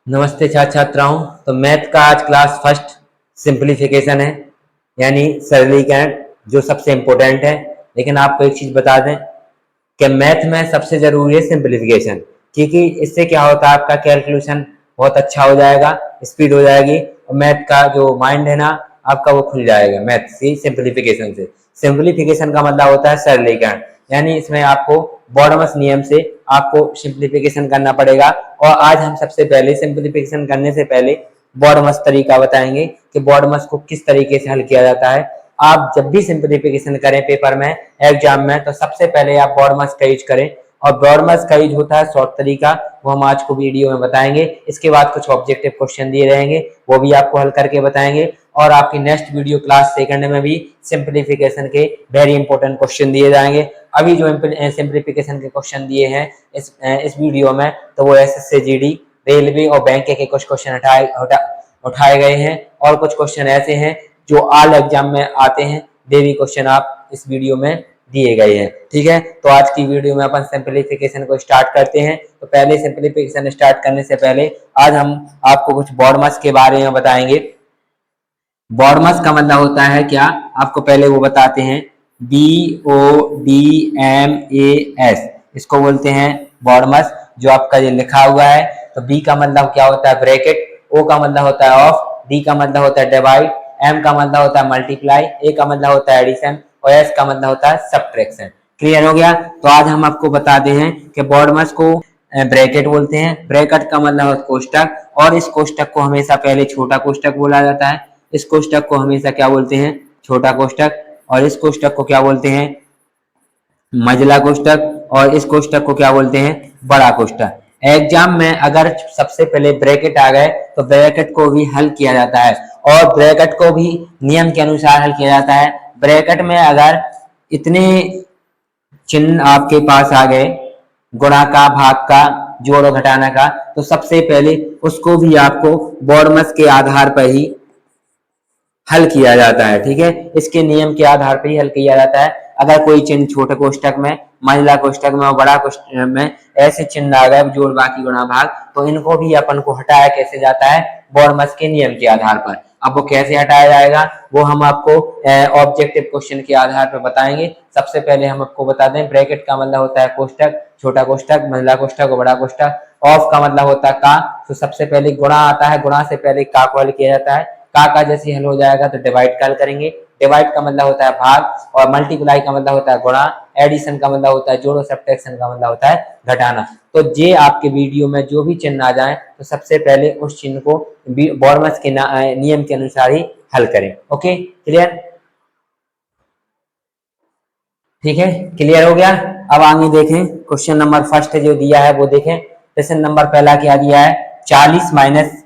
नमस्ते छात्राओं। तो मैथ का आज क्लास फर्स्ट सिंपलीफिकेशन है, यानी सरलीकरण, जो सबसे इम्पोर्टेंट है। लेकिन आपको एक चीज बता दें कि मैथ में सबसे जरूरी है सिंपलीफिकेशन, क्योंकि इससे क्या होता है, आपका कैलकुलेशन बहुत अच्छा हो जाएगा, स्पीड हो जाएगी, और मैथ का जो माइंड है ना आपका, वो खुल जाएगा मैथ से, सिंपलीफिकेशन से। सिंपलीफिकेशन का मतलब होता है सरलीकरण, यानी इसमें आपको बॉडमस नियम से आपको सिंपलीफिकेशन करना पड़ेगा। और आज हम सबसे पहले सिंपलीफिकेशन करने से पहले बॉडमस तरीका बताएंगे कि बॉडमस को किस तरीके से हल किया जाता है। आप जब भी सिंपलीफिकेशन करें पेपर में, एग्जाम में, तो सबसे पहले आप बॉडमस का यूज करें। और बॉडमस का यूज होता है शॉर्ट तरीका, वो हम आज को वीडियो में बताएंगे। इसके बाद कुछ ऑब्जेक्टिव क्वेश्चन दिए रहेंगे, वो भी आपको हल करके बताएंगे। और आपकी नेक्स्ट वीडियो क्लास सेकंड में भी सिंपलीफिकेशन के वेरी इंपॉर्टेंट क्वेश्चन दिए जाएंगे। अभी जो सिंपलीफिकेशन के क्वेश्चन दिए हैं इस वीडियो में, तो वो एसएससी जीडी, रेलवे और बैंक के कुछ क्वेश्चन उठाए गए हैं, और कुछ क्वेश्चन ऐसे हैं जो ऑल एग्जाम में आते हैं, वे भी क्वेश्चन आप इस वीडियो में दिए गए हैं। ठीक है, तो आज की वीडियो में अपन सिंपलीफिकेशन को स्टार्ट करते हैं। तो पहले सिंपलीफिकेशन स्टार्ट करने से पहले आज हम आपको कुछ बॉडमस के बारे में बताएंगे। बॉडमस का मतलब होता है क्या, आपको पहले वो बताते हैं। BODMAS, इसको बोलते हैं बॉडमस, जो आपका ये लिखा हुआ है। तो बी का मतलब क्या होता है, ब्रैकेट। ओ का मतलब होता है ऑफ। डी का मतलब होता है डिवाइड। एम का मतलब होता है मल्टीप्लाई। ए का मतलब होता है एडिशन। और एस का मतलब होता है सब्ट्रैक्शन। क्लियर हो गया। तो आज हम आपको बताते हैं कि बॉडमस को ब्रैकेट बोलते हैं। ब्रैकेट का मतलब है कोष्टक, और इस कोष्टक को हमेशा पहले छोटा कोष्टक बोला जाता है। इस कोष्टक को हमेशा क्या बोलते हैं, छोटा कोष्टक। और इस कोष्टक को क्या बोलते हैं, मझला कोष्टक। और इस कोष्टक को क्या बोलते हैं, बड़ा कोष्टक। एग्जाम में अगर सबसे पहले ब्रैकेट आ गए तो ब्रैकेट को भी हल किया जाता है, और ब्रैकेट को भी नियम के अनुसार हल किया जाता है। ब्रैकेट में अगर इतने चिन्ह आपके पास आ गए, गुणा का, भाग का, जोड़ और घटाना का, तो सबसे पहले उसको भी आपको बॉडमस के आधार पर ही हल किया जाता है। ठीक है, इसके नियम के आधार पर ही हल किया जाता है। अगर कोई चिन्ह छोटे कोष्टक में, महिला कोष्टक में और बड़ा कोष्टक में ऐसे चिन्ह आ गए, जोड़, बाकी, गुणा, भाग, तो इनको भी अपन को हटाया कैसे जाता है, बॉडमस के नियम के आधार पर। अब वो कैसे हटाया जाएगा, वो हम आपको ऑब्जेक्टिव क्वेश्चन के आधार पर बताएंगे। सबसे पहले हम आपको बता दें, ब्रैकेट का मतलब होता है कोष्टक, छोटा कोष्टक, महिला कोष्टक और बड़ा कोष्टक। ऑफ का मतलब होता है का। तो सबसे पहले गुणा आता है, गुणा से पहले का को हल किया जाता है। का जैसे हल हो जाएगा तो डिवाइड का हल करेंगे। डिवाइड का मतलब होता है भाग, और मल्टीप्लाई का मतलब होता है गुणा। एडिशन का मतलब होता है जोड़, और सब्ट्रैक्शन का मतलब होता है घटाना। तो ये आपके वीडियो में जो भी चिन्ह आ जाए, तो सबसे पहले उस चिन्ह को बॉडमस के नियम के अनुसार ही हल करें। Okay, clear? ठीक है, क्लियर हो गया। अब आगे देखें, क्वेश्चन नंबर फर्स्ट जो दिया है वो देखें। क्वेश्चन नंबर पहला क्या दिया है, 40 माइनस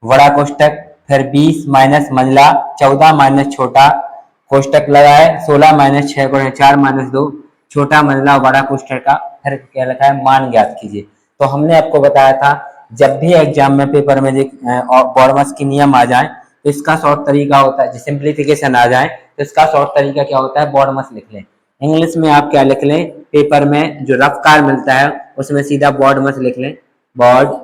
बड़ा कोष्टक, फिर 20 माइनस मंझला, 14 माइनस छोटा कोष्टक लगा है, 16 माइनस 6 गुणे 4 माइनस 2, छोटा मंझला बड़ा कोष्टक का फिर क्या लिखा है, मान ज्ञात कीजिए। तो हमने आपको बताया था, जब भी एग्जाम में पेपर में बॉडमस के नियम आ जाए, तो इसका शॉर्ट तरीका होता है, सिंप्लीफिकेशन आ जाए तो इसका शॉर्ट तरीका क्या होता है, बॉडमस लिख लें। इंग्लिश में आप क्या लिख लें, पेपर में जो रफ कार मिलता है उसमें सीधा बॉडमस लिख लें, बॉड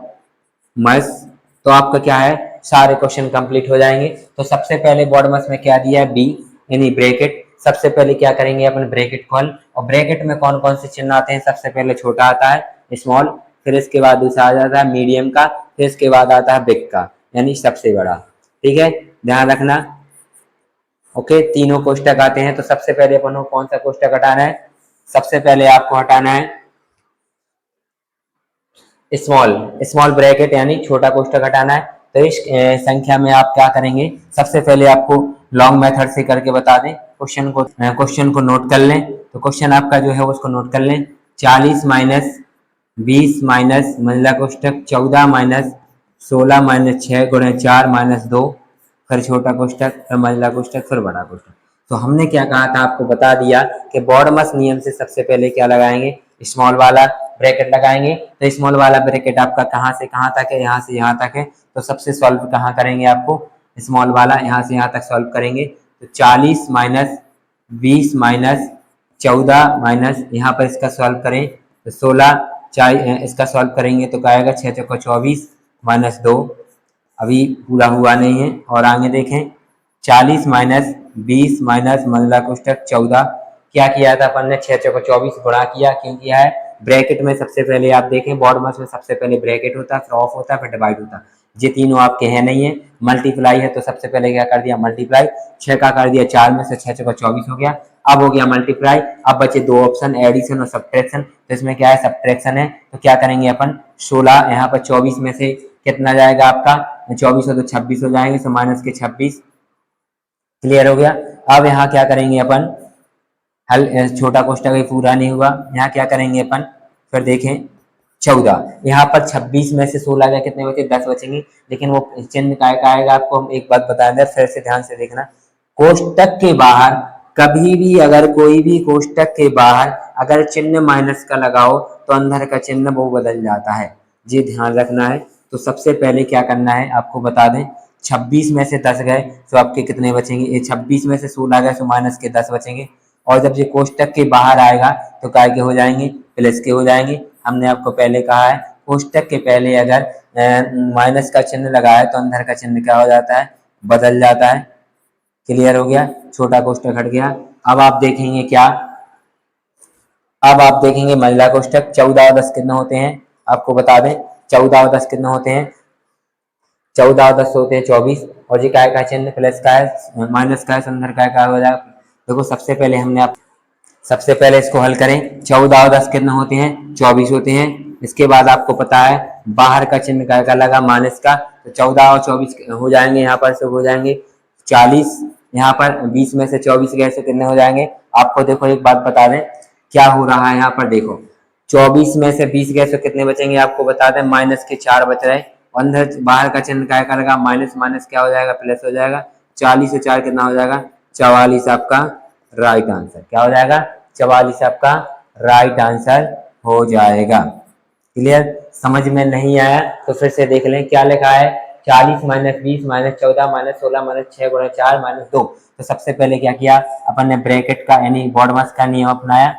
मस। तो आपका क्या है, सारे क्वेश्चन कंप्लीट हो जाएंगे। तो सबसे पहले बॉडमस में क्या दिया है, बी यानी ब्रैकेट। सबसे पहले क्या करेंगे अपन, ब्रैकेट खोल। और ब्रैकेट में कौन कौन से चिन्ह आते हैं, सबसे पहले छोटा आता है स्मॉल, फिर इसके बाद दूसरा आ जाता है मीडियम का, फिर इसके बाद आता है बिग का, यानी सबसे बड़ा। ठीक है, ध्यान रखना। ओके, तीनों कोष्टक आते हैं। तो सबसे पहले अपन को कौन सा कोष्टक हटाना है, सबसे पहले आपको हटाना है स्मॉल, स्मॉल ब्रैकेट यानी छोटा कोष्टक हटाना है। तो इस संख्या में आप क्या करेंगे, सबसे पहले आपको लॉन्ग मेथड से करके बता दें। क्वेश्चन को नोट कर लें। तो क्वेश्चन आपका जो है उसको नोट कर लें, 40 माइनस 20 माइनस मंझला कोष्टक, 14 माइनस 16 माइनस 6 गुणे 4 माइनस 2, फिर छोटा कोष्टक, फिर मंझला कोष्टक, फिर बड़ा कोष्टक। तो हमने क्या कहा था, आपको बता दिया कि बॉडमस नियम से सबसे पहले क्या लगाएंगे, स्मॉल वाला ब्रैकेट लगाएंगे। तो स्मॉल वाला ब्रैकेट आपका कहाँ से कहाँ तक है, यहाँ से यहाँ तक है। तो सबसे सॉल्व कहाँ करेंगे, आपको स्मॉल वाला यहाँ से यहाँ तक सॉल्व करेंगे। तो 40 माइनस 20 माइनस 14 माइनस यहाँ पर इसका सॉल्व करें तो 16, इसका सॉल्व करेंगे तो क्या आएगा, 6 चौको 24, -2, अभी पूरा हुआ नहीं है। और आगे देखें 40 माइनस 20 माइनस मंझला कोष्टक 14, क्या किया था अपन ने 6 चौको 24 गुणा किया, क्यों किया है ब्रैकेट में सबसे पहले आप देखें बॉडमस में सबसे पहले ब्रैकेट होता है, फिर ऑफ होता है, फिर डिवाइड होता है। ये तीनों आपके हैं नहीं है, मल्टीप्लाई है तो सबसे पहले क्या कर दिया मल्टीप्लाई, 6 का कर दिया 4 में से 6 चौको 24 हो गया। अब हो गया मल्टीप्लाई, अब बचे दो ऑप्शन एडिशन और सब्ट्रैक्शन, तो इसमें क्या है सब्ट्रैक्शन है, तो क्या करेंगे अपन 16 यहाँ पर 24 में से कितना जाएगा आपका 24 हो तो 26 हो जाएंगे, तो माइनस के 26, क्लियर हो गया। अब यहाँ क्या करेंगे अपन हल, छोटा कोष्टक ही पूरा नहीं हुआ, यहाँ क्या करेंगे अपन फिर देखें 14, यहाँ पर 26 में से 16 गए कितने बचे 10 बचेंगे, लेकिन वो चिन्ह का आएगा आपको हम एक बात बता दें फिर से ध्यान से देखना, कोष्टक के बाहर कभी भी अगर कोई भी कोष्टक के बाहर अगर चिन्ह माइनस का लगाओ तो अंदर का चिन्ह वो बदल जाता है, ये ध्यान रखना है। तो सबसे पहले क्या करना है आपको बता दें 26 में से 10 गए तो आपके कितने बचेंगे, ये 26 में से 16 गए तो माइनस के 10 बचेंगे, और जब ये कोष्टक के बाहर आएगा तो काय के हो जाएंगे प्लस के हो जाएंगे। हमने आपको पहले कहा है कोष्टक के पहले अगर माइनस का चिन्ह लगाया तो अंदर का चिन्ह क्या हो जाता है बदल जाता है, क्लियर हो गया, छोटा कोष्टक हट गया। अब आप देखेंगे क्या, अब आप देखेंगे महिला कोष्टक 14 और 10 कितने होते हैं आपको बता दें, 14 और 10 कितने होते हैं 14 और 10 होते हैं 24, और ये काय का चिन्ह प्लस का है माइनस का है, अंदर का हो जाएगा। देखो सबसे पहले हमने आप सबसे पहले इसको हल करें, 14 और 10 कितने होते हैं 24 होते हैं। इसके बाद आपको पता है बाहर का चिन्ह काय का लगा माइनस का, तो 14 और 24 हो जाएंगे, यहाँ पर से हो जाएंगे 40, यहाँ पर 20 में से 24 गए से कितने हो जाएंगे। आपको देखो एक बात बता दें क्या हो रहा है, यहाँ पर देखो 24 में से 20 गए तो कितने बचेंगे आपको बता दें माइनस के 4 बच रहे, अंदर बाहर का चिन्ह क्या करेगा माइनस माइनस क्या हो जाएगा प्लस हो जाएगा, 40 से 4 कितना हो जाएगा 44 आपका राइट आंसर क्या हो जाएगा 44 आपका राइट आंसर हो जाएगा। क्लियर, समझ में नहीं आया तो फिर से देख लें क्या लिखा है 40 माइनस 20 माइनस 14 माइनस 16 माइनस 6 गुणा 4 माइनस 2। तो सबसे पहले क्या किया अपन ने ब्रैकेट का यानी बॉडमास का नियम अपनाया,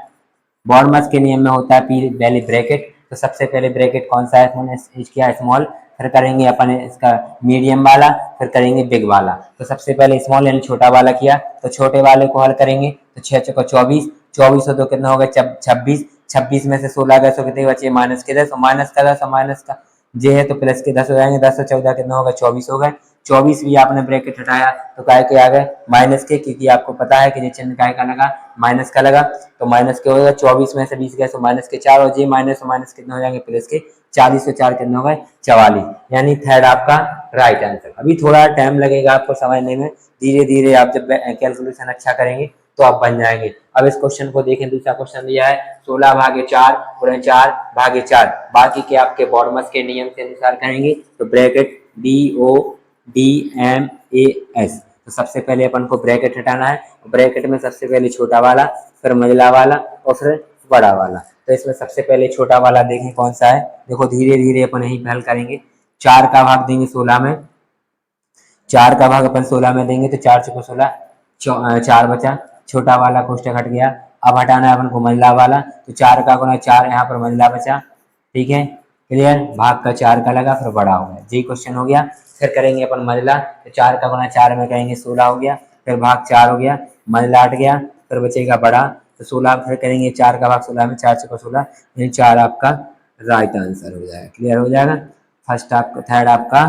बॉडमास के नियम में होता है पी वैली ब्रैकेट, तो सबसे पहले ब्रैकेट कौन सा है हमने किया स्मॉल, फिर करेंगे अपन इसका मीडियम वाला, फिर करेंगे बिग वाला। तो सबसे पहले स्मॉल यानी छोटा वाला किया, तो छोटे वाले को हल करेंगे तो 6 चौको 24, 24 हो तो कितना होगा 26, 26 में से 16 गए तो कितने बचे माइनस के 10, माइनस का 10 माइनस का जे है तो प्लस के 10 हो जाएंगे, 10 से 14 कितना होगा 24 हो गए, 24 भी आपने ब्रैकेट हटाया तो काय के आ गए माइनस के, क्योंकि आपको पता है कि ये चिन्ह काय का लगा माइनस का लगा, तो माइनस के हो गया 24 में से 20 गए तो माइनस के 4, और जे माइनस माइनस कितने हो जाएंगे प्लस के 40 से 4 कितने हो गए 44, यानी थर्ड आपका राइट आंसर। अभी थोड़ा टाइम लगेगा आपको समझने में, धीरे धीरे आप जब कैलकुलेशन अच्छा करेंगे तो आप बन जाएंगे। अब इस क्वेश्चन को देखें, दूसरा क्वेश्चन दिया है 16 भागे 4 गुणा 4 भागे 4, बाकी के आपके बॉडमस के नियम के अनुसार करेंगे तो ब्रैकेट BODMAS, तो सबसे पहले अपन को ब्रैकेट हटाना है, ब्रैकेट में सबसे पहले छोटा वाला फिर मंझला वाला और फिर बड़ा वाला। तो इसमें सबसे पहले छोटा वाला देखें कौन सा है, देखो धीरे धीरे अपन यही पहल करेंगे, 4 का भाग देंगे 16 में, 4 का भाग अपन 16 में देंगे तो 4 चौको 16, 4 बचा, छोटा वाला कोष्टक हट गया। अब हटाना है अपन को मंझला वाला, तो 4 का गुना 4 यहाँ पर मंझला बचा, ठीक है क्लियर, भाग का 4 का लगा फिर बड़ा हो गया, जी क्वेश्चन हो गया। फिर करेंगे अपन मंझला, तो 4 का गुना 4 में करेंगे 16 हो गया, फिर भाग 4 हो गया, मंझला हट गया, फिर बचेगा बड़ा, तो 16 फिर करेंगे 4 का भाग 16 में, 4 चौको 16, यानी 4 आपका राइट आंसर हो जाएगा, क्लियर हो जाएगा, फर्स्ट आपका थर्ड आपका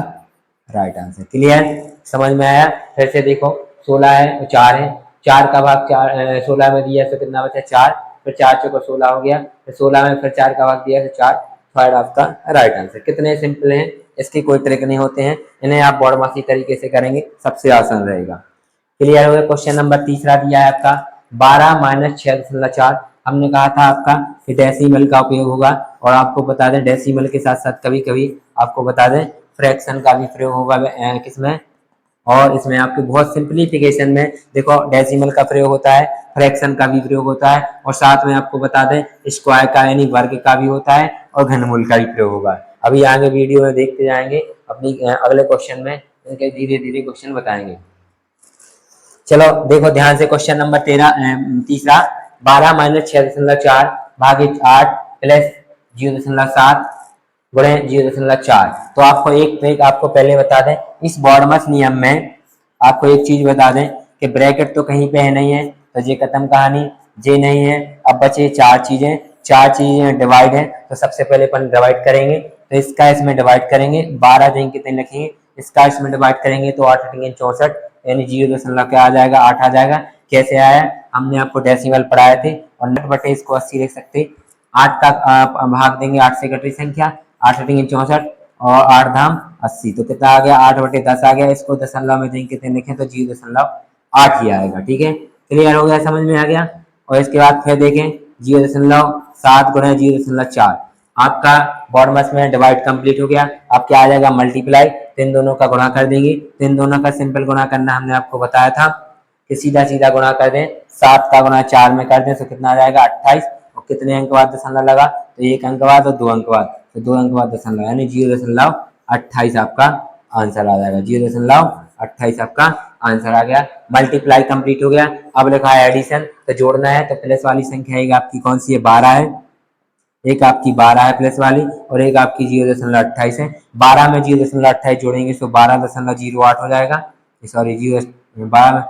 राइट आंसर। क्लियर, समझ में आया। फिर से देखो 16 है तो 4 है, 4 का भाग 4 16 में दिया तो कितना बचा 4, फिर 4 चौको 16 हो गया, फिर 16 में फिर 4 का भाग दिया तो 4, थर्ड आपका राइट आंसर। कितने सिंपल हैं, इसकी कोई ट्रिक नहीं होते हैं, इन्हें आप बॉडमासी तरीके से करेंगे सबसे आसान रहेगा। क्लियर हो गया। क्वेश्चन नंबर तीसरा दिया है आपका 12 माइनस 6.4, हमने कहा था आपका कि डेसिमल का उपयोग होगा, और आपको बता दें डेसिमल के साथ साथ कभी कभी आपको बता दें फ्रैक्शन का भी प्रयोग होगा किसमें, और इसमें आपके बहुत सिंप्लीफिकेशन में देखो डेसिमल का प्रयोग होता है, फ्रैक्शन का भी प्रयोग होता है, और साथ में आपको बता दें स्क्वायर का यानी वर्ग का भी होता है, और घनमूल का भी प्रयोग होगा। अभी आगे वीडियो में देखते जाएंगे, अपनी अगले क्वेश्चन में इनके धीरे धीरे क्वेश्चन बताएंगे। चलो देखो ध्यान से क्वेश्चन नंबर तीसरा 12 माइनस 6.4 भागे 8 प्लस 0.7 गुणे 0.4। तो आपको एक ट्रिक आपको पहले बता दें, इस बॉडमस नियम में आपको एक चीज बता दें कि ब्रैकेट तो कहीं पे है नहीं है, तो ये खत्म कहानी, ये नहीं है। अब बचे चार चीजें डिवाइड है, तो सबसे पहले अपन डिवाइड करेंगे, तो इसका इसमें डिवाइड करेंगे, 12 दिन कितने लिखेंगे, इसका इसमें डिवाइड करेंगे तो 8 अठेंगे 64, यानी 0 क्या आ जाएगा, 8 आ जाएगा। कैसे आया, हमने आपको डेसिमल पढ़ाए थे, और नट बटे इसको 80 लिख सकते। 8 का भाग देंगे 8 से कटी संख्या, 8 अठेंगे 64 और 8 धाम 80, तो कितना आ गया, 8/10 आ गया। इसको दशमलव में देंगे कितने लिखें, तो 0.8 ही आएगा। ठीक है, क्लियर हो गया, समझ में आ गया। और इसके बाद फिर देखें 0.7 गुणे 0.4, आपका बॉडमस में डिवाइड कंप्लीट हो गया। अब क्या आ जाएगा, मल्टीप्लाई, तो इन दोनों का गुणा कर देंगे। तो इन दोनों का सिंपल गुणा करना हमने आपको बताया था कि सीधा सीधा गुणा कर दें, 7 का गुणा 4 में कर दें तो कितना आ जाएगा, 28। और कितने अंक बाद दशमलव लगा, तो 1 अंक बाद और 2 अंक बाद, तो 2 अंक बाद दशमलव, यानी 0.28 आपका आंसर आ जाएगा। 0.28 आपका आंसर आ गया। मल्टीप्लाई कंप्लीट हो गया। अब लिखा है एडिशन, तो जोड़ना है, तो प्लस वाली संख्या एक आपकी कौन सी है, 12 है, एक आपकी 12 है प्लस वाली, और एक आपकी 0.28 है। 12 में 0.28 जोड़ेंगे तो 12.08 हो जाएगा। सॉरी, 12 में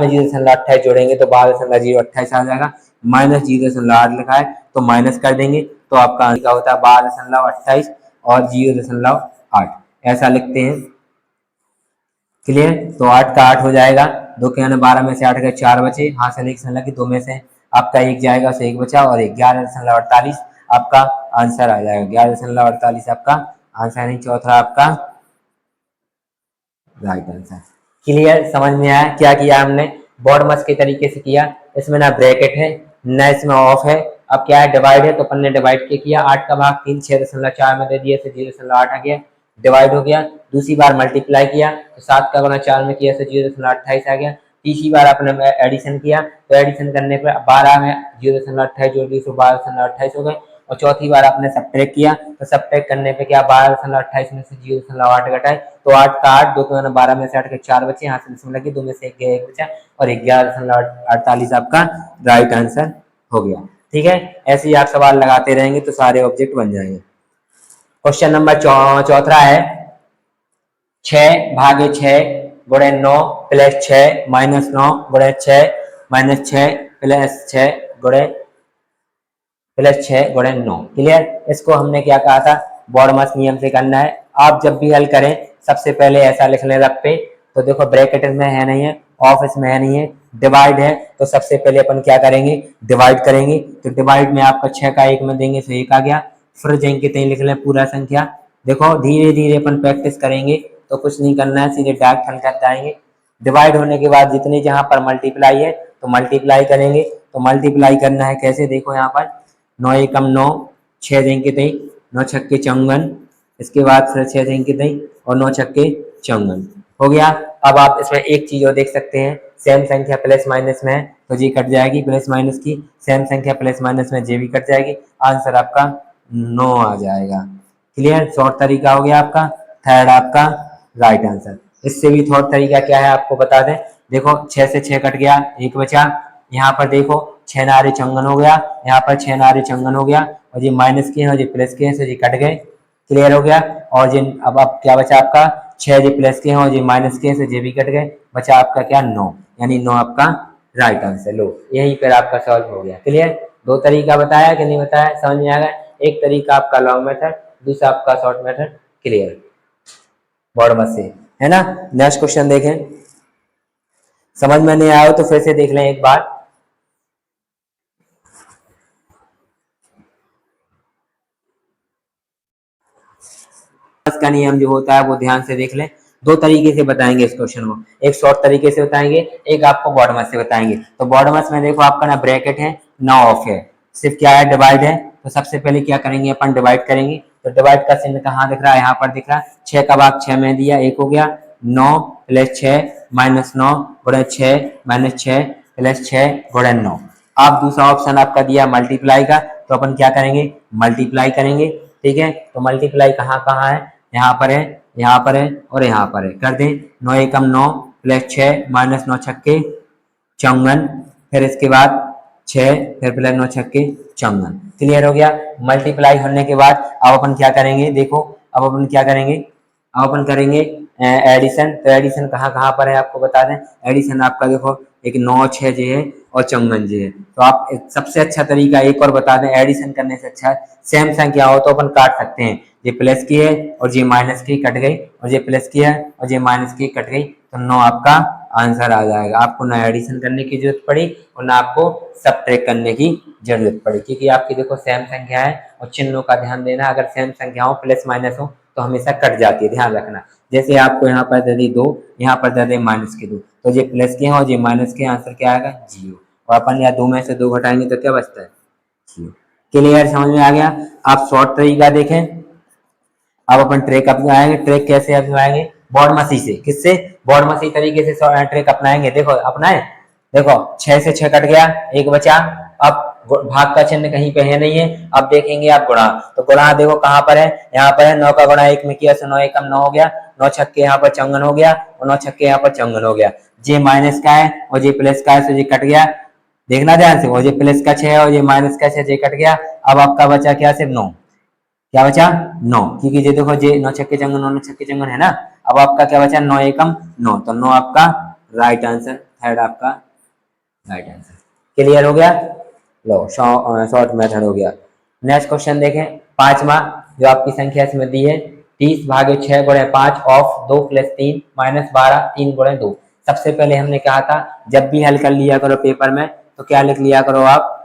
0.28 जोड़ेंगे तो 12.028 आ जाएगा। माइनस 0.8 लिखा है, तो माइनस कर देंगे, तो आपका आंसर होता है 12.28 और 0.8, ऐसा लिखते हैं। क्लियर, तो 8 का 8 हो जाएगा, 2 के 12 में से 8 के 4 बचे, हाथ से एक लगी, 2 में से आपका 1 जाएगा, तो 1 बचा, और 11.48 आपका आंसर आ जाएगा। 11.48 आपका आंसर, यानी चौथा आपका राइट आंसर। क्लियर, समझ में आया क्या किया हमने, बॉडमस के तरीके से किया। इसमें ना ब्रैकेट है ना इसमें ऑफ है। अब क्या है, डिवाइड है, तो अपन ने डिवाइड के किया, 8 का भाग 3 6.4 में दे दिया, तो 0.8 आ गया, डिवाइड हो गया। दूसरी बार मल्टीप्लाई किया, तो 7 का गुणा 4 में किया, तो 0.28 आ गया। तीसरी बार आपने एडिशन किया, तो एडिशन करने पर 12 में 0.28 जोड़ दी, तो 12.28 हो गए। और चौथी बार आपने सब्ट्रैक्ट किया, तो सब्ट्रैक्ट करने पे क्या, 12.28 में से 0.8 घटाए, तो 8 का 8, 2 के 12 में से 8 के 4 बचे, यहाँ से दशमलव लगे, 2 में से 1 गया, 1 बचा, और 11.48 आपका राइट आंसर हो गया। ठीक है, ऐसे ही आप सवाल लगाते रहेंगे तो सारे ऑब्जेक्ट बन जाएंगे। क्वेश्चन नंबर चौथा है, 6/6 गुणे 9 प्लस 6 माइनस 9 गुणे 6 माइनस 6 प्लस 6 गुणे प्लस 6 गुणे 9। क्लियर, इसको हमने क्या कहा था, बॉडमस नियम से करना है। आप जब भी हल करें सबसे पहले ऐसा लिख लें रफ पे, तो देखो ब्रैकेट में है नहीं है, ऑफ इसमें है नहीं है, डिवाइड है, तो सबसे पहले अपन क्या करेंगे, डिवाइड करेंगे। तो डिवाइड में आपका 6 का 1 में देंगे तो 1 आ गया। फिर जाएंगे कहीं लिख लें पूरा संख्या। देखो धीरे धीरे अपन प्रैक्टिस करेंगे, तो कुछ नहीं करना है, सीधे डायरेक्ट हल कर जाएंगे। डिवाइड होने के बाद जितने जहां पर मल्टीप्लाई है तो मल्टीप्लाई करेंगे। तो मल्टीप्लाई करना है कैसे, देखो यहाँ पर 9 एकम 9, 6 देंगे तई, 9 छक्के 54, इसके बाद फिर 6 देंगे तई और 9 छक्के 54 हो गया। अब आप इसमें एक चीज और देख सकते हैं, सेम संख्या प्लस माइनस में है तो जी कट जाएगी, प्लस माइनस की सेम संख्या प्लस माइनस में जे भी कट जाएगी, आंसर आपका 9 आ जाएगा। क्लियर, शॉर्ट तरीका हो गया आपका, थर्ड आपका राइट आंसर। इससे भी थोड़ा तरीका क्या है आपको बता दें, देखो 6 से 6 कट गया, 1 बचा, यहाँ पर देखो 6 नारे चंगन हो गया, यहाँ पर 6 नारे चंगन हो गया, और ये माइनस के हैं और ये प्लस के हैं, तो ये कट गए। क्लियर हो गया, और जिन अब क्या बचा आपका, 6 जी प्लस के हैं और ये माइनस के हैं, तो ये भी कट गए, बचा आपका क्या 9, यानी 9 आपका राइट आंसर। लो यही पर आपका सॉल्व हो गया। क्लियर, दो तरीका बताया कि नहीं बताया, समझ में आ गया। एक तरीका आपका लॉन्ग मेथड, दूसरा आपका शॉर्ट मेथड। क्लियर, बॉडमस से है ना। नेक्स्ट क्वेश्चन देखें, समझ में नहीं आया हो तो फिर से देख लें एक बार। का नियम जो होता है वो ध्यान से देख लें। दो तरीके से बताएंगे इस क्वेश्चन को, एक शॉर्ट तरीके से बताएंगे, एक आपको बॉडमस से बताएंगे। तो बॉडमस में देखो आपका ना ब्रैकेट है ना ऑफ है, सिर्फ क्या है, डिवाइड है। तो सबसे पहले क्या करेंगे, अपन डिवाइड करेंगे। तो डिवाइड का चिन्ह कहाँ दिख रहा है, यहाँ पर दिख रहा है। 6 का भाग 6 में दिया, 1 हो गया। 9 प्लस 6 माइनस 9 गुणे 6 माइनस 6 प्लस 6 गुणे 9। आप दूसरा ऑप्शन आपका दिया मल्टीप्लाई का, तो अपन क्या करेंगे, मल्टीप्लाई करेंगे। ठीक है, तो मल्टीप्लाई कहाँ कहाँ है, यहाँ पर है, यहाँ पर है और यहाँ पर है, कर दें। 9 एकम 9 प्लस 6 माइनस 9 छक्के 54, फिर इसके बाद 6 फिर प्लस 9 छक्के 54। क्लियर हो गया। मल्टीप्लाई होने के बाद अब अपन क्या करेंगे, देखो अब अपन क्या करेंगे, अब अपन करेंगे एडिशन। तो एडिशन कहाँ कहाँ पर है आपको बता दें। एडिशन आपका देखो एक 9 6 जी है और 54 जी है। तो आप सबसे अच्छा तरीका एक और बता दें एडिशन करने से अच्छा सेम संख्या हो तो अपन काट सकते हैं। ये प्लस की है और ये माइनस की कट गई और ये प्लस की है और ये माइनस की कट गई, तो 9 आपका आंसर आ जाएगा। आपको ना एडिशन करने की जरूरत पड़ी और ना आपको सबट्रैक्ट करने की जरूरत पड़ी, क्योंकि आपकी देखो सेम संख्या है और चिन्हों का ध्यान देना। अगर सेम संख्या हो प्लस माइनस हो तो हमेशा कट जाती है, ध्यान रखना। जैसे आपको यहाँ पर दे दी 2, यहाँ पर दे दे माइनस के 2, तो ये प्लस के हैं और ये माइनस के, आंसर क्या आएगा 0। और अपन यहाँ 2 में से 2 घटाएंगे तो क्या बचता है 0। क्लियर, समझ में आ गया। आप शॉर्ट तरीका देखें। अब अपन ट्रैक अपनाएंगे। ट्रैक कैसे अपनाएंगे, बॉड मसी से। किससे, बॉड मसी तरीके से ट्रैक अपनाएंगे। देखो अपनाए, देखो 6 से 6 कट गया, एक बचा। अब भाग का चिन्ह कहीं पे है नहीं है। अब देखेंगे आप गुणा, तो गुणा देखो कहाँ पर है, यहाँ पर है। 9 का गुणा 1 में किया तो 9 एकम 9 हो गया, 9 छक्के यहाँ पर 54 हो गया और 9 छक्के यहाँ पर 54 हो गया। जे माइनस का है और जे प्लस का है, तो ये कट गया। देखना ध्यान से, और ये प्लस का 6 है और ये माइनस का 6, ये कट गया। अब आपका बचा क्या, सिर्फ 9। क्या बचा 9, क्योंकि ये देखो जे 9 छक्के चंगन 9 छक्के चंगन है ना। अब आपका क्या बचा 9 एकम 9, तो 9 आपका राइट आंसर, थर्ड आपका राइट आंसर। क्लियर हो गया। लो शॉर्ट मेथड हो गया। नेक्स्ट क्वेश्चन देखें, पांचवा जो आपकी संख्या इसमें दी है 30 भागे 6 गुणे 5 ऑफ 2 प्लस 3 माइनस 12 3 गुणे 2। सबसे पहले हमने कहा था जब भी हल कर लिया करो पेपर में तो क्या लिख लिया करो आप,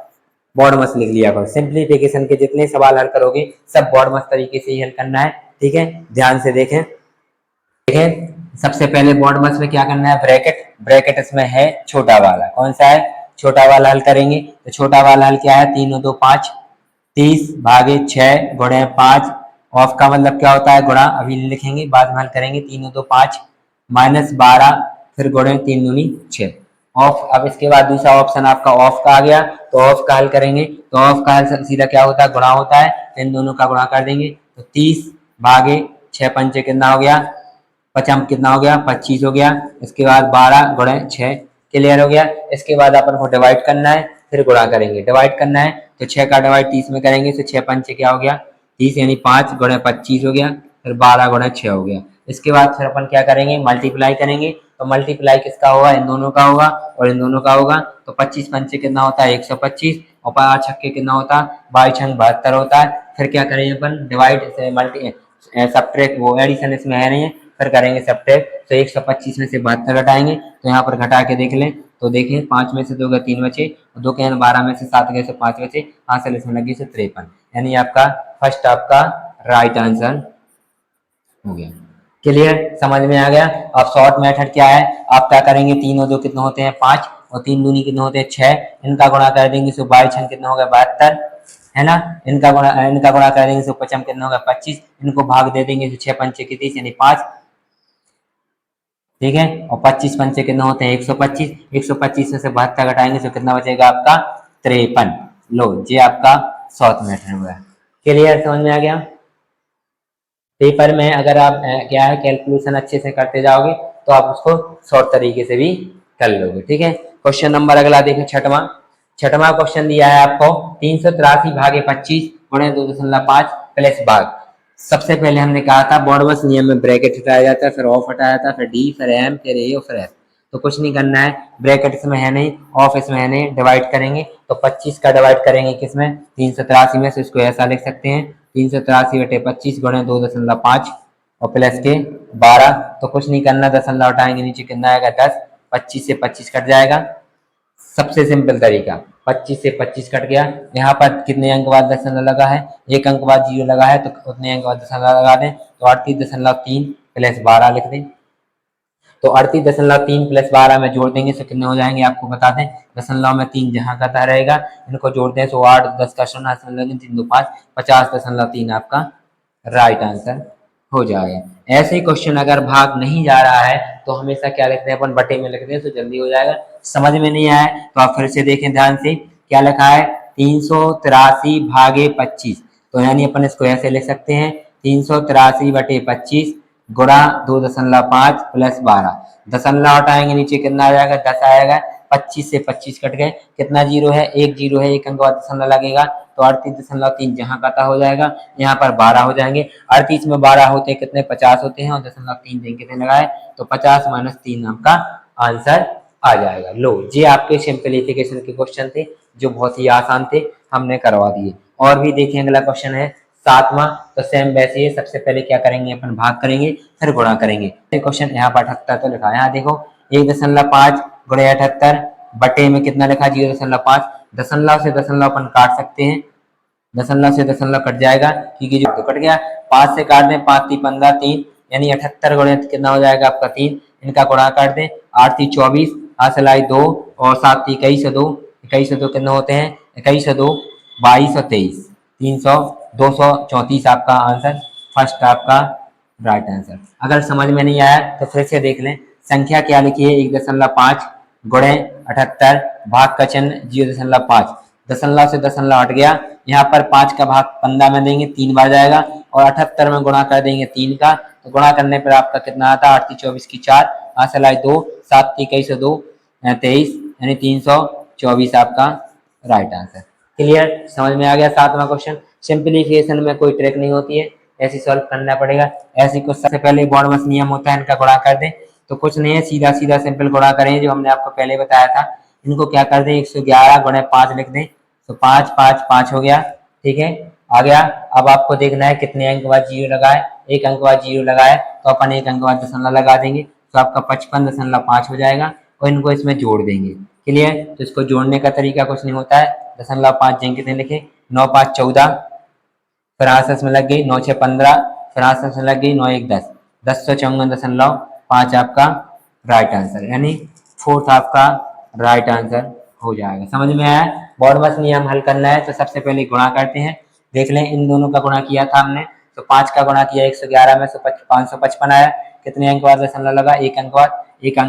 बॉड मस लिख लिया करो। सिंप्लीफिकेशन के जितने सवाल हल करोगे सब बॉड मस तरीके से ही हल करना है, ठीक है। ध्यान से देखें, सबसे पहले बॉड मस में क्या करना है, ब्रैकेट। ब्रैकेट इसमें है छोटा वाला, कौन सा है, छोटा वाला हल करेंगे। तो छोटा वाला हल क्या है, 3 2 5, 30 भागे 6 गुणे 5 ऑफ का मतलब क्या होता है गुणा, अभी लिखेंगे बाद में हल करेंगे। 3 2 5 माइनस 12 फिर गुणे 3 दूनी 6 ऑफ। अब इसके बाद दूसरा ऑप्शन आपका ऑफ का आ गया, तो ऑफ का हल करेंगे। तो ऑफ का हल सीधा क्या होता है, गुणा होता है। इन दोनों का गुणा कर देंगे तो 30 भागे 6 पंचे कितना हो गया, पचम कितना हो गया 25 हो गया। इसके बाद 12 गुणे 6, क्लियर हो गया। इसके बाद अपन को डिवाइड करना है, फिर गुणा करेंगे। डिवाइड करना है तो 6 का डिवाइड 30 में करेंगे तो 6 पंचे क्या हो गया 30, यानी 5 गुणे 25 हो गया, फिर 12 गुणे 6 हो गया। इसके बाद फिर अपन क्या करेंगे, मल्टीप्लाई करेंगे। तो मल्टीप्लाई किसका होगा, इन दोनों का होगा और इन दोनों का होगा। तो 25 पंचे कितना होता है 125 और 5 छक्के कितना होता है 22 छंग 72 होता है। फिर क्या करेंगे अपन, डिवाइड से मल्टी सबट्रैक्ट, वो एडिशन इसमें है नहीं है, फिर करेंगे सबट्रैक्ट। तो 125 में से 72 घटाएंगे, तो यहाँ पर घटा के देख लें तो देखें 5 में से 2 गए 3 बचे, 2 के 12 में से 7 गए तो 5 बचे, हासिल इसमें लगी से 53, यानी आपका फर्स्ट आपका राइट आंसर हो गया। क्लियर, समझ में आ गया। अब शॉर्ट मेथड क्या है, आप क्या करेंगे, 3 और 2 कितने होते हैं 5 और 3 दूनी कितने होते हैं 6, इनका गुणा कर देंगे तो 22 कितना होगा 72, है ना। इनका गुणा कर देंगे तो 55 कितना होगा 25, इनको भाग दे देंगे तो 6 पंचे की 30 यानी 5, ठीक है। और 25 पंचे कितना होते हैं 125, 125 में से 72 घटाएंगे तो कितना बचेगा आपका 53। लो ये आपका शॉर्ट मेथड हुआ। क्लियर, समझ में आ गया। पेपर में अगर आप क्या है कैलकुलेशन अच्छे से करते जाओगे तो आप उसको शॉर्ट तरीके से भी कर लोगे, ठीक है। क्वेश्चन नंबर अगला देखें, छठवां क्वेश्चन दिया है आपको 383 भागे 25 गुणे 2.5 प्लस भाग। सबसे पहले हमने कहा था बॉडमस नियम में ब्रैकेट हटाया जाता है, फिर ऑफ हटाया था, फिर डी, फिर एम, फिर ए और फिर एस। तो कुछ नहीं करना है, ब्रैकेट इसमें है नहीं, ऑफ इसमें है नहीं, डिवाइड करेंगे। तो 25 का डिवाइड करेंगे किसमें 383 में, से इसको ऐसा लिख सकते हैं 383 बटे 25 गुणे 2.5 और प्लस के 12। तो कुछ नहीं करना, दशमलव हटाएंगे नीचे कितना आएगा 10, 25 से 25 कट जाएगा। सबसे सिंपल तरीका, 25 से 25 कट गया। यहाँ पर कितने अंक बाद दशमलव लगा है, एक अंक बाद 0 लगा है, तो उतने अंक बाद दशमलव लगा दें। तो 38.3 प्लस 12 लिख दें। तो 38.3 प्लस 12 में जोड़ देंगे तो कितने हो जाएंगे आपको बता दें, दशमलव में 3 जहाँ का रहेगा इनको जोड़ दें तो 8 10 का 0 3 2 5 50.3 आपका राइट आंसर हो जाएगा। ऐसे ही क्वेश्चन अगर भाग नहीं जा रहा है तो हमेशा क्या लिखते हैं अपन, बटे में लिखते हैं तो जल्दी हो जाएगा। समझ में नहीं आया तो आप फिर से देखें ध्यान से, क्या लिखा है 383 भागे 25, तो यानी अपन इसको ऐसे लिख सकते हैं 383 बटे 25 गुणा 2.5 प्लस 12, दशमलव हटाएंगे नीचे कितना आ जाएगा 10 आएगा, 25 से 25 कट गए, कितना जीरो है, एक जीरो है, एक अंक बाद दशमलव लगेगा तो 38.3 जहाँ का हो जाएगा, यहाँ पर 12 हो जाएंगे। 38 में 12 होते हैं कितने, 50 होते हैं, और 0.3 देंगे कितने लगाए तो 50 - 3 आपका आंसर आ जाएगा। लो, ये आपके सिंप्लीफिकेशन के क्वेश्चन थे जो बहुत ही आसान थे, हमने करवा दिए। और भी देखें, अगला क्वेश्चन है 7वां, तो सेम वैसे ही सबसे पहले क्या करेंगे, अपन भाग करेंगे फिर गुणा करेंगे। क्वेश्चन यहाँ पर 78 तो लिखा है, यहाँ देखो 1.5 गुणे 78 बटे में कितना लिखा, 0.5। दशमलव से दशमलव अपन काट सकते हैं, दशमलव से दशमलव कट जाएगा क्योंकि जो कट गया, 5 से काट दें, 5 × 15 3, यानी 78 गुणे कितना हो जाएगा आपका 3, इनका गुणा कर दें, 8 × 24, हासिलाई 2 और 7 × 21 2, 21 2 कितने होते हैं, 21 2 22 और 23, 300 234 आपका आंसर, फर्स्ट आपका राइट आंसर। अगर समझ में नहीं आया तो फिर से देख लें, संख्या क्या लिखी है, 1.5 गुणे 78 भाग का चिन्ह 0.5, दशमलव से दशमलव हट गया, यहाँ पर 5 का भाग 15 में देंगे 3 बार जाएगा, और 78 में गुणा कर देंगे 3 का, तो गुणा करने पर आपका कितना आता है, 8 × 24 की 4, हासिलाई 2, 7 × 21 2 23, यानी 324 आपका राइट आंसर। क्लियर, समझ में आ गया। 7वां क्वेश्चन, सिंप्लीफिकेशन में कोई ट्रिक नहीं होती है, ऐसे सॉल्व करना पड़ेगा। ऐसे को सबसे पहले बॉडमस नियम होता है, इनका गुणा कर दें, तो कुछ नहीं है, सीधा सीधा सिंपल गुणा करें जो हमने आपको पहले बताया था। इनको क्या कर दें, 111 गुणे 5 लिख दें, तो 5 5 5 हो गया, ठीक है, आ गया। अब आपको देखना है कितने अंक बाद जीरो लगाए, एक अंक बाद जीरो लगाए तो अपन एक अंक बाद दशमलव लगा देंगे, तो आपका 55.5 हो जाएगा, और इनको इसमें जोड़ देंगे। क्लियर, तो इसको जोड़ने का तरीका कुछ नहीं होता है, 0.5 जगह कितने लिखे, 9 5 14, फिर आंसर में लग गई 9 6 15, फिर आंसर में लग गई 9 1 10, 1054.5 आपका राइट आंसर, यानी फोर्थ आपका राइट आंसर हो जाएगा। समझ में आया। बॉडमस नियम हल करना है तो सबसे पहले गुणा करते हैं, देख लें इन दोनों का गुणा किया था हमने, तो 5 का गुणा किया 111 में, 555 आया, कितने अंक बाद दशमलव लगा, एक अंक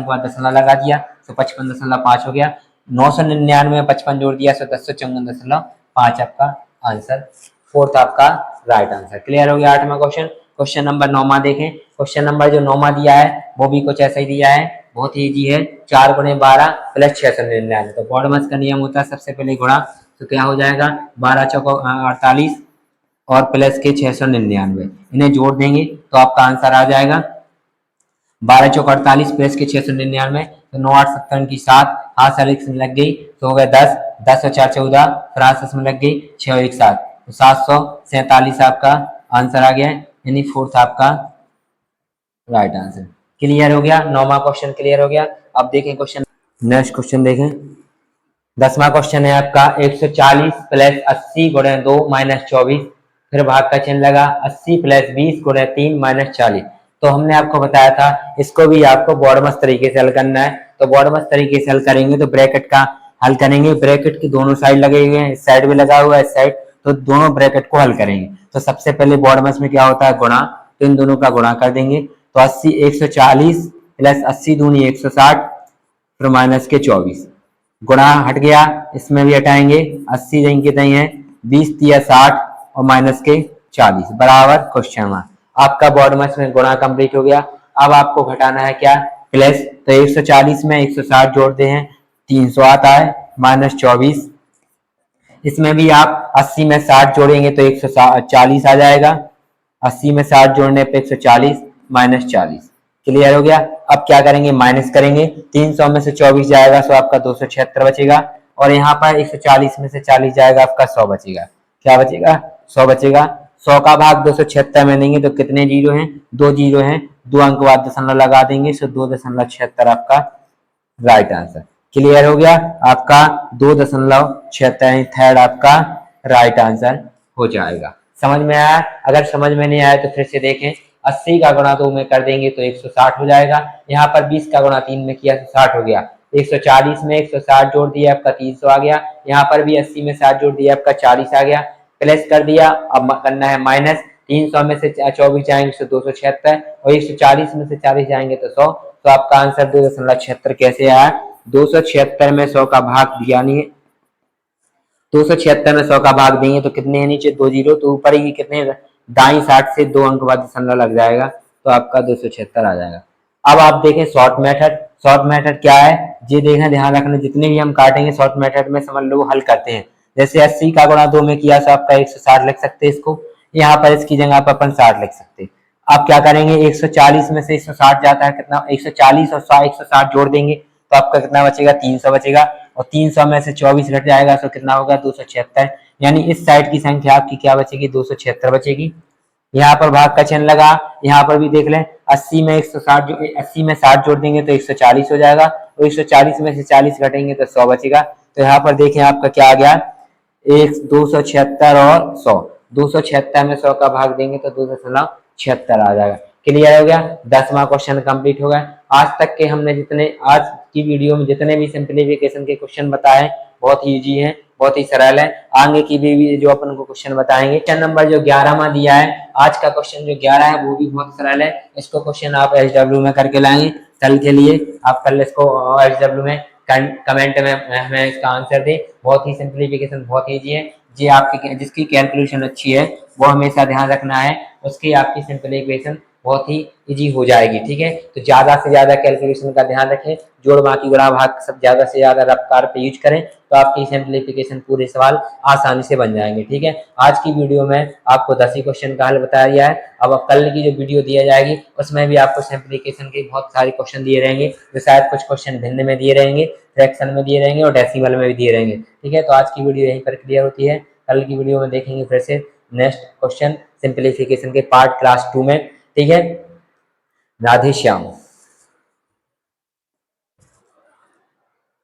बाद दशमलव लगा दिया, तो 55.5 हो गया, 999 में 55 जोड़ दिया, तो 1054.5 आपका आंसर, फोर्थ आपका राइट आंसर। क्लियर हो गया। 8वां क्वेश्चन, क्वेश्चन नंबर 9वां देखें, क्वेश्चन नंबर जो 9वां दिया है वो भी कुछ ऐसा ही दिया है, बहुत ही इजी है, 4 × 12 + 699, तो बॉडमस का नियम होता है सबसे पहले गुणा, तो क्या हो जाएगा, 12 चौको 48 और प्लस के 699, इन्हें जोड़ देंगे तो आपका आंसर आ जाएगा 12 चौक 48 प्लस के 699, तो 9 8 70 की 7, हाथ से लग गई तो हो गए 10, 10 और 4 14, फिर हाथ में लग गई 6 और 1 7, तो 747 आपका आंसर आ गया, यानी फोर्थ आपका राइट आंसर। क्लियर हो गया। 9वां क्वेश्चन क्लियर हो गया। अब देखें क्वेश्चन, नेक्स्ट क्वेश्चन देखें, 10वां क्वेश्चन है आपका 140 + 80 × 2 - 24, फिर भाग का चिन्ह लगा, 80 + 20 × 3 - 40, तो हमने आपको बताया था इसको भी आपको बॉडमस तरीके से हल करना है, तो बॉडमस तरीके से हल करेंगे तो ब्रैकेट का हल करेंगे, ब्रैकेट की दोनों साइड लगे हुए हैं, इस साइड भी लगा हुआ है, इस साइड, तो दोनों ब्रैकेट को हल करेंगे। तो सबसे पहले बॉडमस में क्या होता है, गुणा, तो इन दोनों का गुणा कर देंगे, तो 80 140 + 80 दूनी 160, फिर माइनस के 24, गुणा हट गया, इसमें भी हटाएंगे, 80 देंगे नहीं है, 20 × 60 और माइनस के 40 बराबर क्वेश्चन मार्क। आपका बॉडमस में गुणा कंप्लीट हो गया। अब आपको घटाना है क्या, प्लस, तो 140 में 160 जोड़ते हैं 300 आता है, -24, इसमें भी आप 80 में 60 जोड़ेंगे तो 140 आ जाएगा, 80 में 60 जोड़ने पे 140 -40। क्लियर हो गया। अब क्या करेंगे, माइनस करेंगे, 300 में से 24 जाएगा तो आपका 276 बचेगा, और यहाँ पर 140 में से 40 जाएगा, आपका 100 बचेगा। क्या बचेगा, 100 बचेगा। 100 का भाग 276 में देंगे तो कितने जीरो हैं, 2 जीरो हैं, 2 अंक बाद दशमलव लगा देंगे, तो 2.76 आपका राइट आंसर। क्लियर हो गया। आपका 2.76 थर्ड आपका राइट आंसर हो जाएगा। समझ में आया। अगर समझ में नहीं आया तो फिर से देखें, 80 का गुणा 2 में कर देंगे तो 160 हो जाएगा, यहाँ पर 20 का गुणा 3 में किया तो 60 हो गया, 140 में 160 जोड़ दिया आपका 300 आ गया, यहाँ पर भी 80 में 60 जोड़ दिया आपका 40 आ गया, प्लस कर दिया, अब करना है माइनस, 300 में से 24 जाएंगे तो 276, और 140 में से 40 जाएंगे तो 100, तो आपका आंसर 2.76 कैसे आया, 276 में 100 का भाग दिया नहीं है, 276 में 100 का भाग देंगे तो कितने हैं, नीचे 2 जीरो, तो ऊपर ही कितने, दाई 60 से 2 अंक बाद दशमलव लग जाएगा, तो आपका 276 आ जाएगा। अब आप देखें शॉर्ट मेथड, शॉर्ट मेथड क्या है ये देखना, ध्यान रखना, जितने भी हम काटेंगे शॉर्ट मेथड में समझ लो हल करते हैं। जैसे 80 का गुणा 2 में किया तो आपका 160 लिख सकते हैं इसको, यहाँ पर इसकी जगह पर अपन 60 लिख सकते हैं। आप क्या करेंगे, 140 में से 160 जाता है कितना, 140 और 160 जोड़ देंगे तो आपका कितना बचेगा, 300 बचेगा, और 300 में से 24 घट जाएगा तो कितना होगा, 276। यानी इस साइड की संख्या आपकी क्या बचेगी, 276 बचेगी। यहाँ पर भाग का चिन्ह लगा, यहाँ पर भी देख लें, 80 में 160 जो 80 में 60 जोड़ देंगे तो 140 हो जाएगा, तो 140 में से 40 घटेंगे तो 100 बचेगा। तो यहाँ पर देखें आपका क्या आ गया, 276 और 100, 276 में 100 का भाग देंगे तो 2.76 आ जाएगा। क्लियर हो गया, 10वां क्वेश्चन कंप्लीट हो गया। आज तक के हमने जितने आज की वीडियो में जितने भी सिंप्लीफिकेशन के क्वेश्चन बताए बहुत ही इजी है, बहुत ही सरल है। आगे की भी जो अपन को क्वेश्चन बताएंगे। क्वेश्चन नंबर जो 11वां दिया है, आज का क्वेश्चन जो 11 है वो भी बहुत सरल है। इसको क्वेश्चन आप HW में करके लाएंगे कल के लिए, आप कल इसको HW में कमेंट में हमें इसका आंसर दे। बहुत ही सिंप्लीफिकेशन बहुत ईजी है, जी आपकी जिसकी कैलकुलेशन अच्छी है वो हमेशा ध्यान रखना है, उसकी आपकी सिंप्लीफिकेशन बहुत ही इजी हो जाएगी। ठीक है, तो ज्यादा से ज्यादा कैलकुलेशन का ध्यान रखें, जोड़ बाकी गुणा भाग सब ज्यादा से ज्यादा रफ्तार पे यूज करें तो आपकी सिंप्लीफिकेशन पूरे सवाल आसानी से बन जाएंगे। ठीक है, आज की वीडियो में आपको 10 ही क्वेश्चन का हल बताया गया है। अब कल की जो वीडियो दिया जाएगी उसमें भी आपको सिंप्लीफिकेशन के बहुत सारे क्वेश्चन दिए रहेंगे, जो शायद कुछ क्वेश्चन भिन्न में दिए रहेंगे, फ्रैक्शन में दिए रहेंगे और डेसिमल में भी दिए रहेंगे। ठीक है, तो आज की वीडियो यहीं पर क्लियर होती है। कल की वीडियो में देखेंगे फिर से नेक्स्ट क्वेश्चन सिंप्लीफिकेशन के पार्ट क्लास 2 में। ठीक है, राधे श्याम।